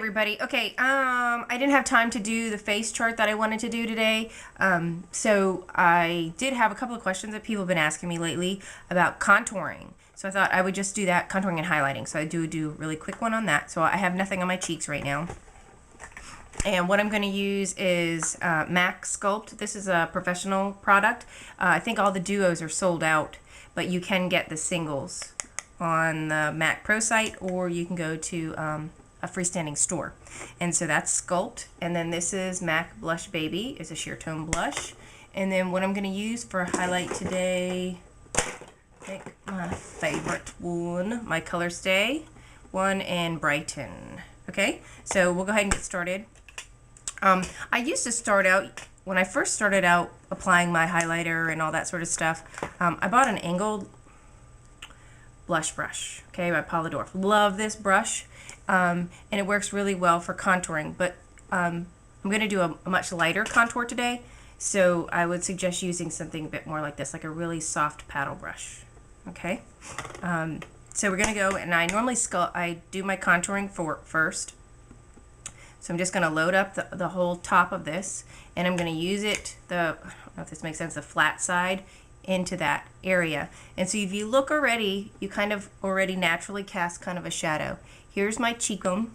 everybody. Okay, I didn't have time to do the face chart that I wanted to do today. So I did have a couple of questions that people have been asking me lately about contouring. So I thought I would just do that, contouring and highlighting. So I do a really quick one on that. So I have nothing on my cheeks right now. And what I'm going to use is MAC Sculpt. This is a professional product. I think all the duos are sold out, but you can get the singles on the MAC Pro site, or you can go to a freestanding store. And so that's Sculpt. And then this is MAC Blushbaby. It's a sheer tone blush. And then what I'm going to use for highlight today, I think my favorite one, my Color Stay one, and Brighten. Okay, so we'll go ahead and get started. I used to start out, when I first started out applying my highlighter and all that sort of stuff, I bought an angled blush brush, okay, by Polydorf. Love this brush, and it works really well for contouring, but I'm going to do a much lighter contour today, so I would suggest using something a bit more like this, like a really soft paddle brush, okay? So we're going to go, and I normally I do my contouring first. So I'm just going to load up the whole top of this, and I'm going to use it, I don't know if this makes sense, the flat side into that area. And so if you look already, you kind of already naturally cast kind of a shadow. Here's my cheekbone,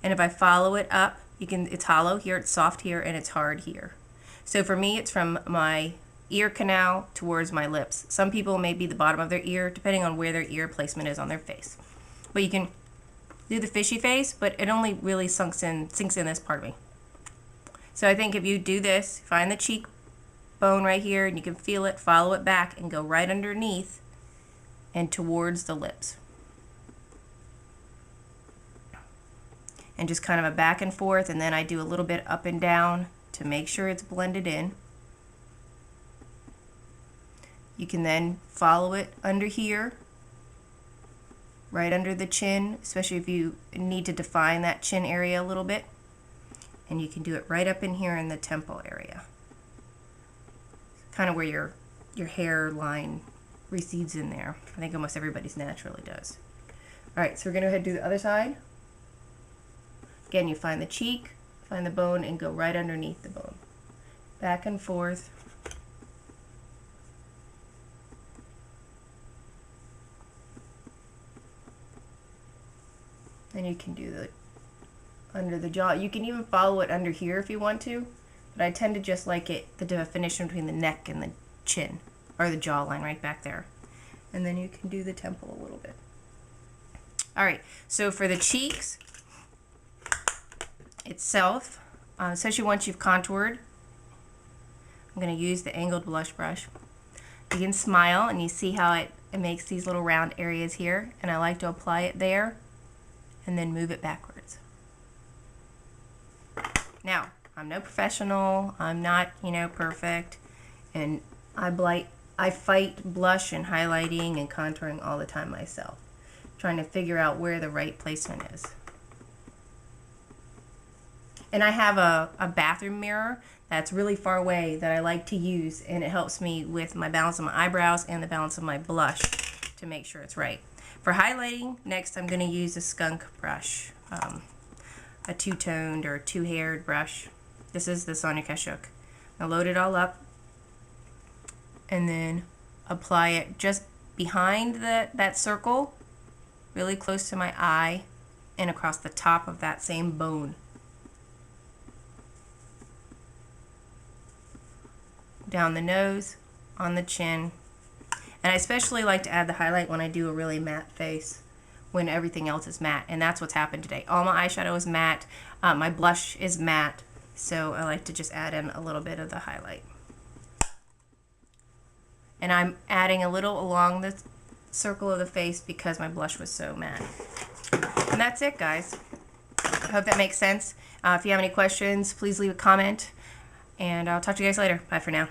and if I follow it up, it's hollow here, it's soft here, and it's hard here. So for me, it's from my ear canal towards my lips. Some people may be the bottom of their ear, depending on where their ear placement is on their face. But you can do the fishy face, but it only really sinks in this part of me. So I think if you do this, find the cheekbone right here, and you can feel it, follow it back, and go right underneath and towards the lips. And just kind of a back and forth, and then I do a little bit up and down to make sure it's blended in. You can then follow it under here, right under the chin, especially if you need to define that chin area a little bit. And you can do it right up in here in the temple area, kind of where your hairline recedes in there. I think almost everybody's naturally does. Alright, so we're going to go ahead and do the other side. Again, you find the cheek, find the bone, and go right underneath the bone. Back and forth. Then you can do the under the jaw. You can even follow it under here if you want to, but I tend to just like the definition between the neck and the chin, or the jawline right back there. And then you can do the temple a little bit. Alright, so for the cheeks itself, especially once you've contoured, I'm going to use the angled blush brush. You can smile, and you see how it makes these little round areas here, and I like to apply it there and then move it backwards. Now, I'm no professional, I'm not, perfect, and I fight blush and highlighting and contouring all the time myself, trying to figure out where the right placement is. And I have a bathroom mirror that's really far away that I like to use, and it helps me with my balance of my eyebrows and the balance of my blush to make sure it's right. For highlighting, next I'm going to use a skunk brush, a two-toned or two-haired brush. This is the Sonia Kashuk. I'll load it all up and then apply it just behind that circle, really close to my eye, and across the top of that same bone. Down the nose, on the chin. And I especially like to add the highlight when I do a really matte face, when everything else is matte. And that's what's happened today. All my eyeshadow is matte. My blush is matte. So I like to just add in a little bit of the highlight. And I'm adding a little along the circle of the face because my blush was so matte. And that's it, guys. I hope that makes sense. If you have any questions, please leave a comment. And I'll talk to you guys later. Bye for now.